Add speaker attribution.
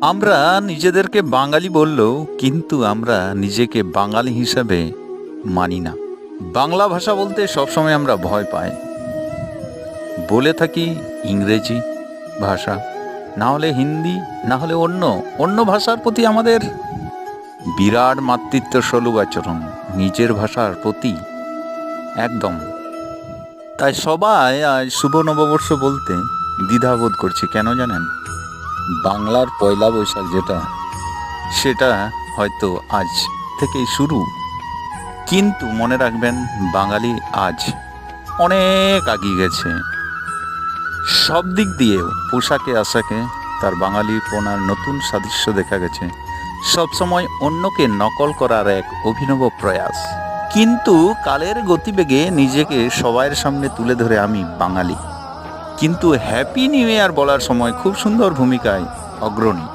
Speaker 1: আমরা নিজেদেরকে বাঙালি বললেও কিন্তু আমরা নিজেকে বাঙালি হিসাবে মানি না। বাংলা ভাষা বলতে সবসময় আমরা ভয় পাই। বলে থাকি ইংরেজি ভাষা, না হলে হিন্দি, না হলে অন্য অন্য ভাষার প্রতি আমাদের বিরাট মাতৃত্ব সুলভ আচরণ, নিজের ভাষার প্রতি একদম। তাই সবাই আজ শুভ নববর্ষ বলতে দ্বিধাবোধ করছে। কেন জানেন? বাংলার পয়লা বৈশাখ যেটা, সেটা হয়তো আজ থেকেই শুরু। কিন্তু মনে রাখবেন, বাঙালি আজ অনেক এগিয়ে গেছে সব দিক দিয়েও। পোশাকে আশাকে তার বাঙালিপনার নতুন সাদৃশ্য দেখা গেছে। সবসময় অন্যকে নকল করার এক অভিনব প্রয়াস, কিন্তু কালের গতিবেগে নিজেকে সবার সামনে তুলে ধরে আমি বাঙালি। কিন্তু হ্যাপি নিউ ইয়ার বলার সময় খুব সুন্দর ভূমিকায় অগ্রণী